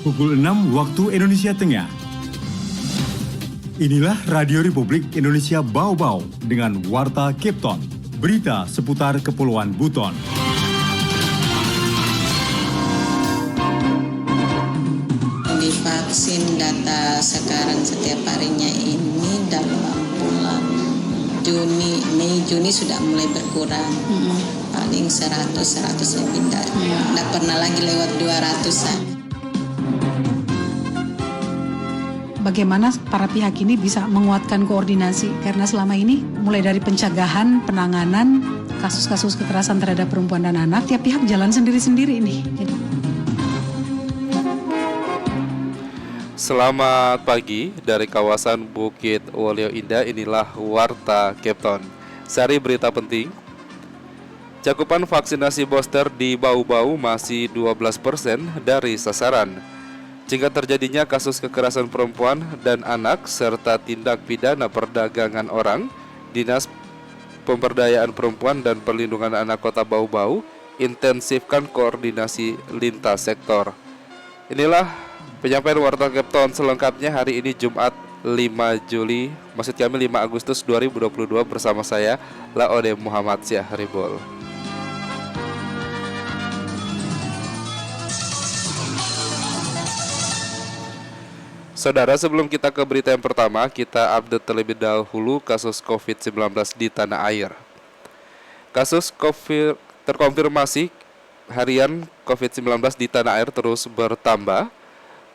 pukul 6 waktu Indonesia Tengah. Inilah Radio Republik Indonesia Bau-Bau dengan Warta Cape Town, berita seputar Kepulauan Buton. Divaksin data sekarang setiap harinya ini dalam bulan Mei Juni sudah mulai berkurang. Paling 100 lebih, tidak pernah lagi lewat 200-an. Bagaimana para pihak ini bisa menguatkan koordinasi, karena selama ini mulai dari pencegahan, penanganan kasus-kasus kekerasan terhadap perempuan dan anak, tiap pihak jalan sendiri-sendiri nih. Selamat pagi dari kawasan Bukit Wolio Indah, inilah Warta Cape Town. Sari berita penting. Cakupan vaksinasi booster di Bau-Bau masih 12% dari sasaran. Jika terjadinya kasus kekerasan perempuan dan anak serta tindak pidana perdagangan orang, Dinas Pemberdayaan Perempuan dan Perlindungan Anak Kota Bau-Bau intensifkan koordinasi lintas sektor. Inilah penyampaian Warta Cape Town selengkapnya hari ini Jumat 5 Agustus 2022 bersama saya Laode Muhammad Syahribul. Saudara, sebelum kita ke berita yang pertama, kita update terlebih dahulu kasus COVID-19 di tanah air. Kasus terkonfirmasi harian COVID-19 di tanah air terus bertambah.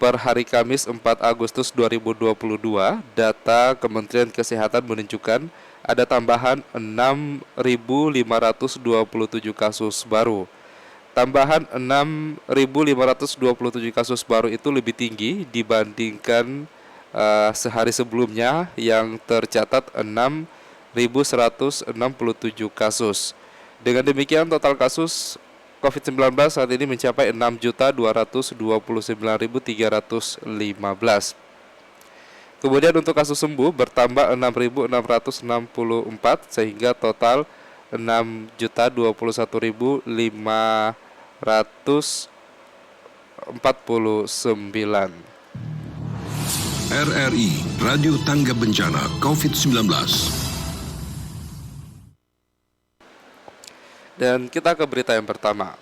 Per hari Kamis 4 Agustus 2022, data Kementerian Kesehatan menunjukkan ada tambahan 6.527 kasus baru. Tambahan 6.527 kasus baru itu lebih tinggi dibandingkan sehari sebelumnya yang tercatat 6.167 kasus. Dengan demikian total kasus COVID-19 saat ini mencapai 6.229.315. Kemudian untuk kasus sembuh bertambah 6.664 sehingga total 6.021.549. RRI Radio Tangga Bencana COVID-19. Dan kita ke berita yang pertama.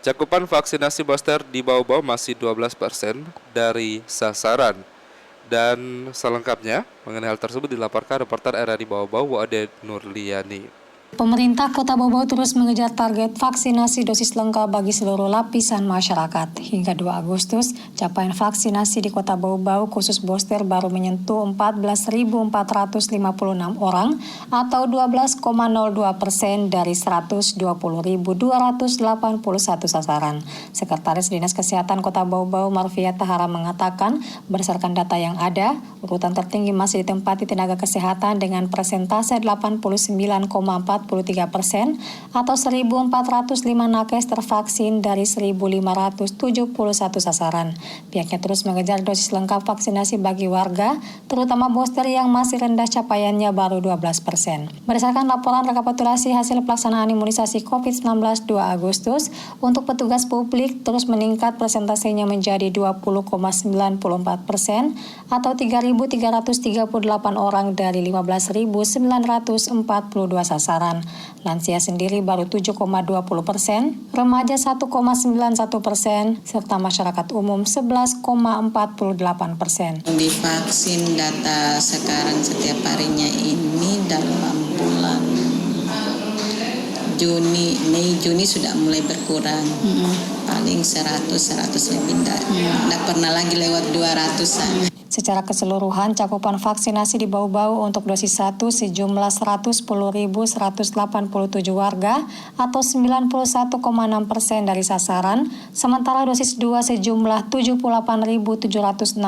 Cakupan vaksinasi booster di Bau-Bau masih 12% dari sasaran. Dan selengkapnya mengenai hal tersebut dilaporkan reporter RRI Bau-Bau Wade Nurliani. Pemerintah Kota Bau-Bau terus mengejar target vaksinasi dosis lengkap bagi seluruh lapisan masyarakat. Hingga 2 Agustus, capaian vaksinasi di Kota Bau-Bau khusus booster baru menyentuh 14.456 orang atau 12,02% dari 120.281 sasaran. Sekretaris Dinas Kesehatan Kota Bau-Bau Marfia Tahara mengatakan, berdasarkan data yang ada, urutan tertinggi masih ditempati tenaga kesehatan dengan persentase 89,43% atau 1.405 nakes tervaksin dari 1.571 sasaran. Pihaknya terus mengejar dosis lengkap vaksinasi bagi warga, terutama booster yang masih rendah capaiannya baru 12%. Berdasarkan laporan rekapitulasi hasil pelaksanaan imunisasi COVID-19 2 Agustus, untuk petugas publik terus meningkat persentasenya menjadi 20,94% atau 3.338 orang dari 15.942 sasaran. Lansia sendiri baru 7,20%, remaja 1,91%, serta masyarakat umum 11,48%. Divaksin data sekarang setiap harinya ini dalam bulan Mei Juni sudah mulai berkurang. Paling 100 lebih, tidak pernah lagi lewat 200-an. Secara keseluruhan, cakupan vaksinasi di Bau-Bau untuk dosis 1 sejumlah 110.187 warga atau 91,6% dari sasaran, sementara dosis 2 sejumlah 78.764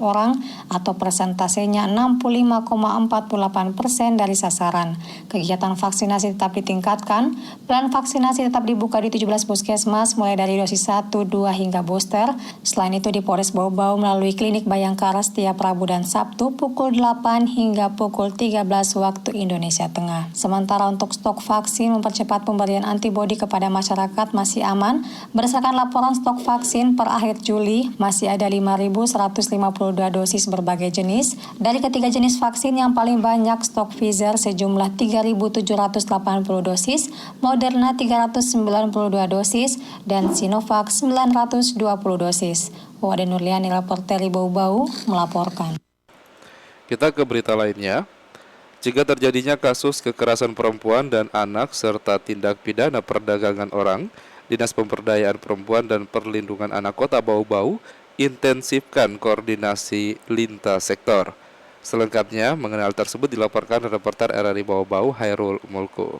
orang atau persentasenya 65,48% dari sasaran. Kegiatan vaksinasi tetap ditingkatkan, plan vaksinasi tetap dibuka di 17 puskesmas mulai dari dosis 1, 2 hingga booster. Selain itu di Polres Bau-Bau melalui klinik Bayangkara digelar setiap Rabu dan Sabtu pukul 8 hingga pukul 13 waktu Indonesia Tengah. Sementara untuk stok vaksin mempercepat pemberian antibodi kepada masyarakat masih aman. Berdasarkan laporan stok vaksin per akhir Juli, masih ada 5.152 dosis berbagai jenis. Dari ketiga jenis vaksin yang paling banyak stok Pfizer sejumlah 3.780 dosis, Moderna 392 dosis, dan Sinovac 920 dosis. Wade Nurliani, reporter Bau-Bau, melaporkan. Kita ke berita lainnya. Jika terjadinya kasus kekerasan perempuan dan anak serta tindak pidana perdagangan orang, Dinas Pemberdayaan Perempuan dan Perlindungan Anak Kota Bau-Bau intensifkan koordinasi lintas sektor. Selengkapnya mengenai hal tersebut dilaporkan reporter RRI Bau-Bau Hairul Mulku.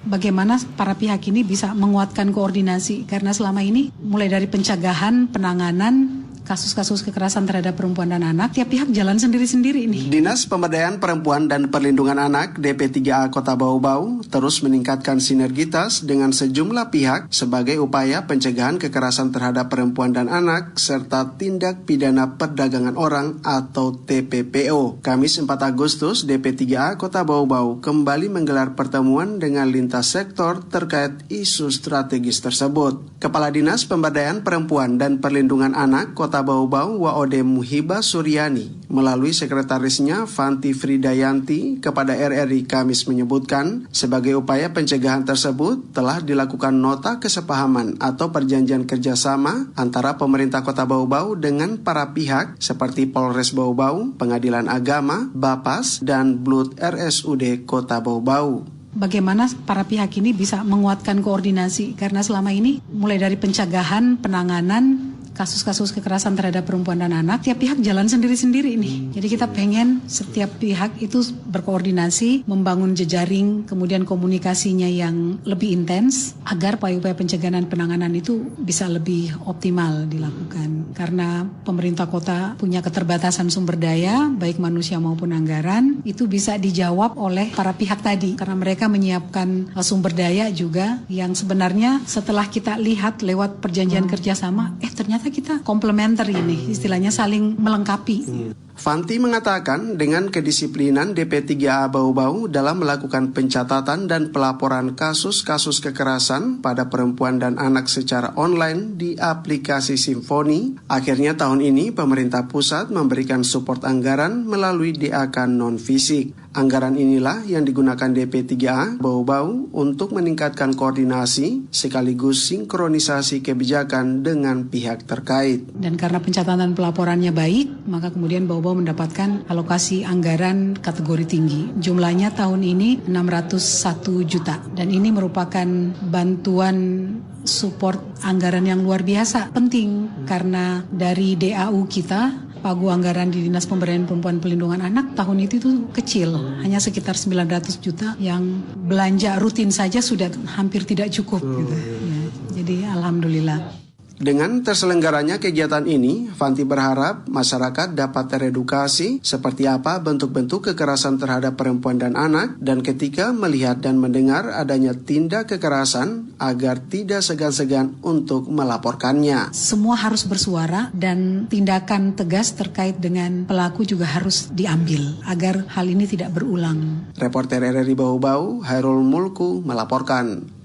Bagaimana para pihak ini bisa menguatkan koordinasi, karena selama ini mulai dari pencegahan, penanganan kasus-kasus kekerasan terhadap perempuan dan anak, tiap pihak jalan sendiri-sendiri ini. Dinas Pemberdayaan Perempuan dan Perlindungan Anak DP3A Kota Bau-Bau terus meningkatkan sinergitas dengan sejumlah pihak sebagai upaya pencegahan kekerasan terhadap perempuan dan anak serta tindak pidana perdagangan orang atau TPPO. Kamis 4 Agustus, DP3A Kota Bau-Bau kembali menggelar pertemuan dengan lintas sektor terkait isu strategis tersebut. Kepala Dinas Pemberdayaan Perempuan dan Perlindungan Anak Kota Bau-Bau Waode Muhiba Suryani melalui sekretarisnya Fanti Fridayanti kepada RRI Kamis menyebutkan sebagai upaya pencegahan tersebut telah dilakukan nota kesepahaman atau perjanjian kerjasama antara pemerintah Kota Bau-Bau dengan para pihak seperti Polres Bau-Bau, Pengadilan Agama, Bapas, dan Blood RSUD Kota Bau-Bau. Bagaimana para pihak ini bisa menguatkan koordinasi, karena selama ini mulai dari pencegahan, penanganan kasus-kasus kekerasan terhadap perempuan dan anak, tiap pihak jalan sendiri-sendiri ini. Jadi kita pengen setiap pihak itu berkoordinasi, membangun jejaring, kemudian komunikasinya yang lebih intens, agar upaya-upaya pencegahan dan penanganan itu bisa lebih optimal dilakukan. Karena pemerintah kota punya keterbatasan sumber daya, baik manusia maupun anggaran, itu bisa dijawab oleh para pihak tadi. Karena mereka menyiapkan sumber daya juga, yang sebenarnya setelah kita lihat lewat perjanjian kerjasama, ternyata kita komplementer ini, istilahnya saling melengkapi. Fanti mengatakan dengan kedisiplinan DP3A Bau-Bau dalam melakukan pencatatan dan pelaporan kasus-kasus kekerasan pada perempuan dan anak secara online di aplikasi Simfoni, akhirnya tahun ini pemerintah pusat memberikan support anggaran melalui DAK non-fisik. Anggaran inilah yang digunakan DP3A Bau-Bau untuk meningkatkan koordinasi sekaligus sinkronisasi kebijakan dengan pihak terkait. Dan karena pencatatan pelaporannya baik, maka kemudian Bau-Bau mendapatkan alokasi anggaran kategori tinggi. Jumlahnya tahun ini 601 juta. Dan ini merupakan bantuan support anggaran yang luar biasa. Penting karena dari DAU kita, pagu anggaran di Dinas Pemberdayaan Perempuan Perlindungan Anak tahun itu tuh kecil, hanya sekitar 900 juta yang belanja rutin saja sudah hampir tidak cukup gitu. Ya, jadi alhamdulillah. Dengan terselenggaranya kegiatan ini, Fanti berharap masyarakat dapat teredukasi seperti apa bentuk-bentuk kekerasan terhadap perempuan dan anak, dan ketika melihat dan mendengar adanya tindak kekerasan agar tidak segan-segan untuk melaporkannya. Semua harus bersuara dan tindakan tegas terkait dengan pelaku juga harus diambil agar hal ini tidak berulang. Reporter RRI Bau-Bau Hairul Mulku melaporkan.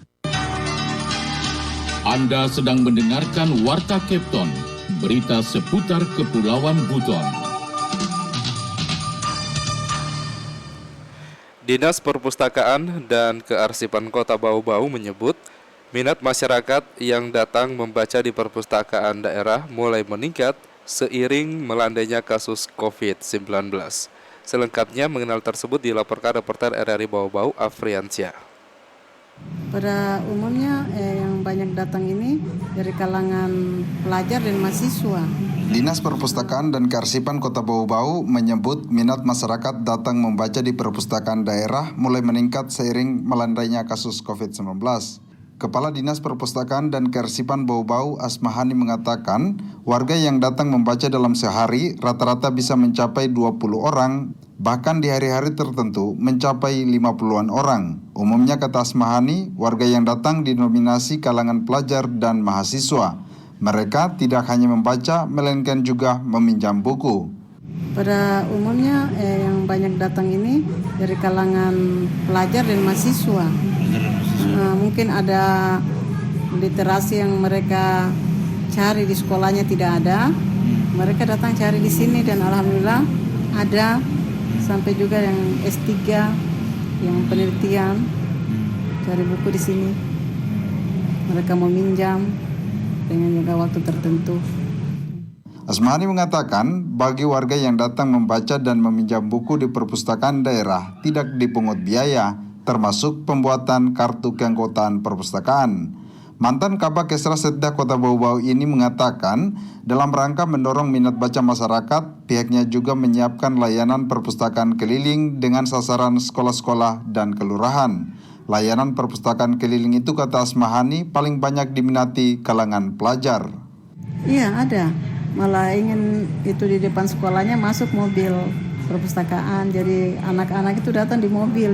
Anda sedang mendengarkan Warta Kepton, berita seputar Kepulauan Buton. Dinas Perpustakaan dan Kearsipan Kota Bau-Bau menyebut minat masyarakat yang datang membaca di perpustakaan daerah mulai meningkat seiring melandainya kasus COVID-19. Selengkapnya mengenal tersebut dilaporkan reporter RRI Bau-Bau Afriansyah. Pada umumnya yang banyak datang ini dari kalangan pelajar dan mahasiswa. Dinas Perpustakaan dan Kearsipan Kota Bau-Bau menyebut minat masyarakat datang membaca di perpustakaan daerah mulai meningkat seiring melandainya kasus COVID-19. Kepala Dinas Perpustakaan dan Kearsipan Bau-Bau Asmahani mengatakan, warga yang datang membaca dalam sehari rata-rata bisa mencapai 20 orang, bahkan di hari-hari tertentu mencapai 50-an orang. Umumnya, kata Asmahani, warga yang datang didominasi kalangan pelajar dan mahasiswa. Mereka tidak hanya membaca, melainkan juga meminjam buku. Pada umumnya yang banyak datang ini dari kalangan pelajar dan mahasiswa. Mungkin ada literasi yang mereka cari di sekolahnya tidak ada. Mereka datang cari di sini dan alhamdulillah ada, sampai juga yang S3 yang penelitian cari buku di sini. Mereka meminjam dengan jangka waktu tertentu. Asmani mengatakan bagi warga yang datang membaca dan meminjam buku di perpustakaan daerah tidak dipungut biaya, termasuk pembuatan kartu keanggotaan perpustakaan. Mantan Kabak Kesra Setda Kota Bau-Bau ini mengatakan dalam rangka mendorong minat baca masyarakat, pihaknya juga menyiapkan layanan perpustakaan keliling dengan sasaran sekolah-sekolah dan kelurahan. Layanan perpustakaan keliling itu, kata Asmahani, paling banyak diminati kalangan pelajar. Iya ada, malah ingin itu di depan sekolahnya masuk mobil perpustakaan, jadi anak-anak itu datang di mobil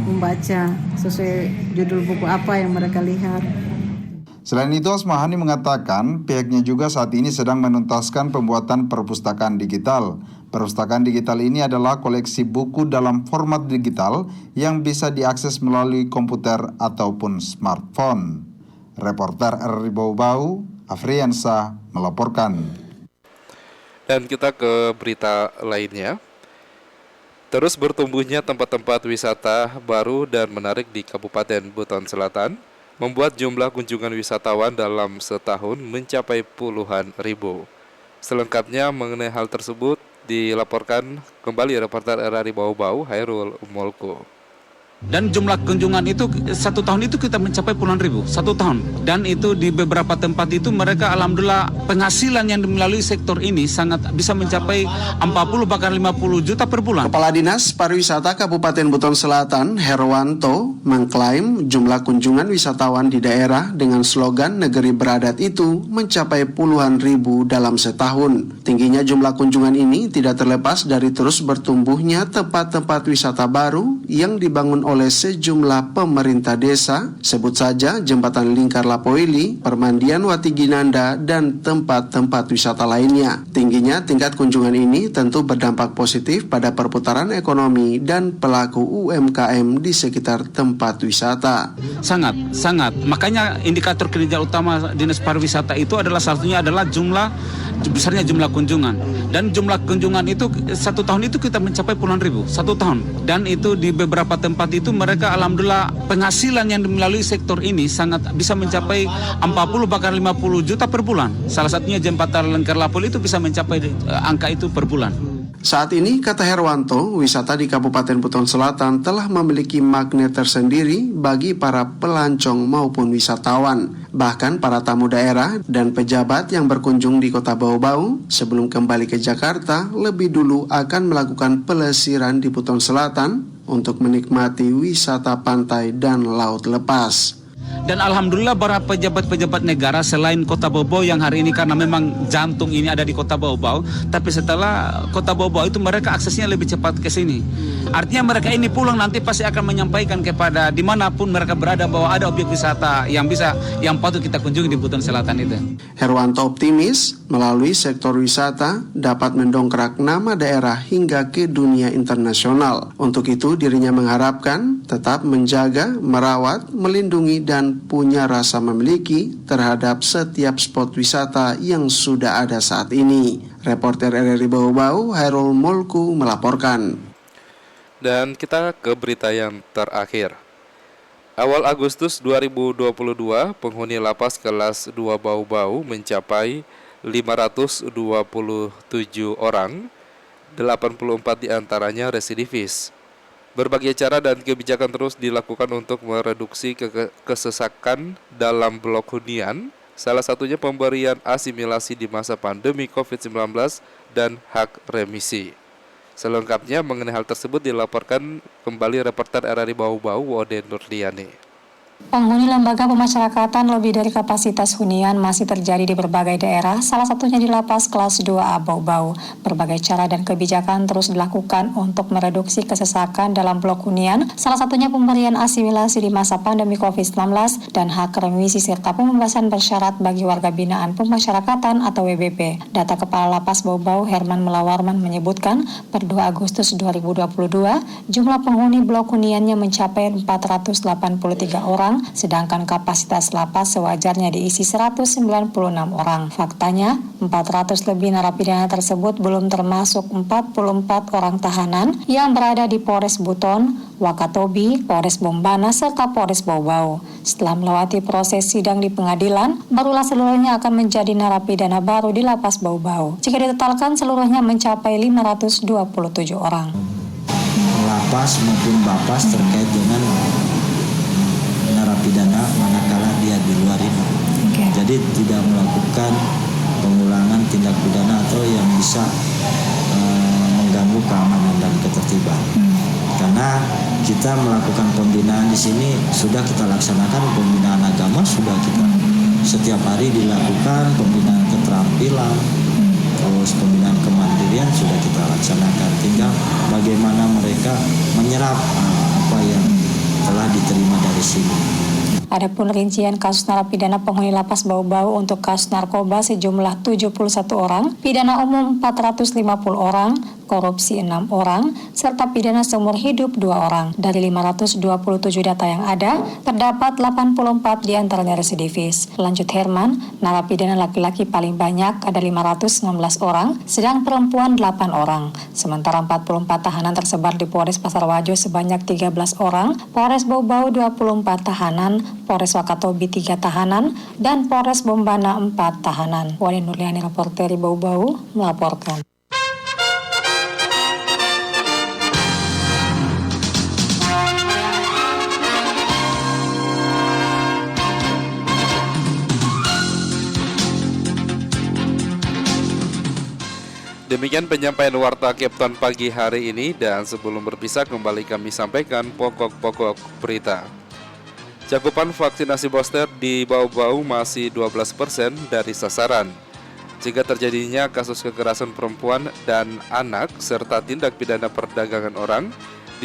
membaca sesuai judul buku apa yang mereka lihat. Selain itu, Asmahani mengatakan pihaknya juga saat ini sedang menuntaskan pembuatan perpustakaan digital. Perpustakaan digital ini adalah koleksi buku dalam format digital yang bisa diakses melalui komputer ataupun smartphone. Reporter RRI Bau-Bau, Afriansa melaporkan. Dan kita ke berita lainnya. Terus bertumbuhnya tempat-tempat wisata baru dan menarik di Kabupaten Buton Selatan membuat jumlah kunjungan wisatawan dalam setahun mencapai puluhan ribu. Selengkapnya mengenai hal tersebut dilaporkan kembali reporter RRI Bau-Bau, Hairul Molko. Dan jumlah kunjungan itu satu tahun itu kita mencapai puluhan ribu, satu tahun. Dan itu di beberapa tempat itu mereka alhamdulillah penghasilan yang melalui sektor ini sangat bisa mencapai 40 bahkan 50 juta per bulan. Kepala Dinas Pariwisata Kabupaten Buton Selatan, Herwanto, mengklaim jumlah kunjungan wisatawan di daerah dengan slogan negeri beradat itu mencapai puluhan ribu dalam setahun. Tingginya jumlah kunjungan ini tidak terlepas dari terus bertumbuhnya tempat-tempat wisata baru yang dibangun oleh sejumlah pemerintah desa, sebut saja Jembatan Lingkar Lapoili, Permandian Wati Ginanda, dan tempat-tempat wisata lainnya. Tingginya tingkat kunjungan ini tentu berdampak positif pada perputaran ekonomi dan pelaku UMKM di sekitar tempat wisata. Sangat. Makanya indikator kinerja utama Dinas Pariwisata itu adalah satunya adalah besarnya jumlah kunjungan. Dan jumlah kunjungan itu satu tahun itu kita mencapai puluhan ribu, satu tahun. Dan itu di beberapa tempat itu mereka alhamdulillah penghasilan yang melalui sektor ini sangat bisa mencapai 40 bahkan 50 juta per bulan. Salah satunya Jembatan Lingkar Lapoili itu bisa mencapai angka itu per bulan. Saat ini, kata Herwanto, wisata di Kabupaten Buton Selatan telah memiliki magnet tersendiri bagi para pelancong maupun wisatawan. Bahkan para tamu daerah dan pejabat yang berkunjung di Kota Bau-Bau sebelum kembali ke Jakarta lebih dulu akan melakukan pelesiran di Buton Selatan untuk menikmati wisata pantai dan laut lepas. Dan alhamdulillah para pejabat-pejabat negara selain Kota Bau-Bau yang hari ini karena memang jantung ini ada di Kota Bau-Bau, tapi setelah Kota Bau-Bau itu mereka aksesnya lebih cepat ke sini. Artinya mereka ini pulang nanti pasti akan menyampaikan kepada dimanapun mereka berada bahwa ada objek wisata yang patut kita kunjungi di Buton Selatan itu. Herwanto optimis melalui sektor wisata dapat mendongkrak nama daerah hingga ke dunia internasional. Untuk itu dirinya mengharapkan tetap menjaga, merawat, melindungi dan punya rasa memiliki terhadap setiap spot wisata yang sudah ada saat ini. Reporter RRI Bau-Bau, Hairul Molku melaporkan. Dan kita ke berita yang terakhir. Awal Agustus 2022, penghuni lapas kelas 2 Bau-Bau mencapai 527 orang, 84 diantaranya residivis. Berbagai cara dan kebijakan terus dilakukan untuk mereduksi kesesakan dalam blok hunian, salah satunya pemberian asimilasi di masa pandemi COVID-19 dan hak remisi. Selengkapnya mengenai hal tersebut dilaporkan kembali reporter RRI Bau-Bau, Wode Nurliani. Penghuni lembaga pemasyarakatan lebih dari kapasitas hunian masih terjadi di berbagai daerah, salah satunya di Lapas Kelas 2A Bau-Bau. Berbagai cara dan kebijakan terus dilakukan untuk mereduksi kesesakan dalam blok hunian, salah satunya pemberian asimilasi di masa pandemi COVID-19 dan hak remisi serta pembebasan bersyarat bagi warga binaan pemasyarakatan atau WBP. Data Kepala Lapas Bau-Bau Herman Melawarman menyebutkan, per 2 Agustus 2022, jumlah penghuni blok huniannya mencapai 483 orang, sedangkan kapasitas lapas sewajarnya diisi 196 orang. Faktanya, 400 lebih narapidana tersebut belum termasuk 44 orang tahanan yang berada di Polres Buton, Wakatobi, Polres Bombana, serta Polres Bau-Bau. Setelah melewati proses sidang di pengadilan, barulah seluruhnya akan menjadi narapidana baru di Lapas Bau-Bau. Jika ditotalkan, seluruhnya mencapai 527 orang. Lapas maupun Bapas terkait dengan narapidana manakala dia di luar ini. Jadi tidak melakukan pengulangan tindak pidana atau yang bisa mengganggu keamanan dan ketertiban. Karena kita melakukan pembinaan di sini sudah kita laksanakan, pembinaan agama sudah kita setiap hari dilakukan, pembinaan keterampilan, terus pembinaan kemandirian sudah kita laksanakan. Tinggal bagaimana mereka menyerap apa yang telah diterima dari sini. Adapun rincian kasus narapidana penghuni Lapas Bau-Bau untuk kasus narkoba sejumlah 71 orang, pidana umum 450 orang, korupsi 6 orang, serta pidana seumur hidup 2 orang. Dari 527 data yang ada, terdapat 84 diantaranya residivis. Lanjut Herman, narapidana laki-laki paling banyak ada 519 orang, sedang perempuan 8 orang. Sementara 44 tahanan tersebar di Polres Pasar Wajo sebanyak 13 orang, Polres Bau-Bau 24 tahanan, Polres Wakatobi 3 tahanan, dan Polres Bombana 4 tahanan. Wali Nurliani, reporter Bau-Bau, melaporkan. Demikian penyampaian Warta Kepton pagi hari ini, dan sebelum berpisah kembali kami sampaikan pokok-pokok berita. Cakupan vaksinasi booster di Bau-Bau masih 12% dari sasaran. Jika terjadinya kasus kekerasan perempuan dan anak serta tindak pidana perdagangan orang,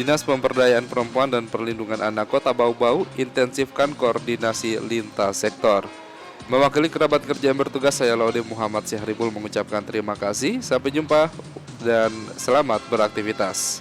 Dinas Pemberdayaan Perempuan dan Perlindungan Anak Kota Bau-Bau intensifkan koordinasi lintas sektor. Mewakili kerabat kerja yang bertugas, saya Laude Muhammad Syahribul mengucapkan terima kasih. Sampai jumpa dan selamat beraktivitas.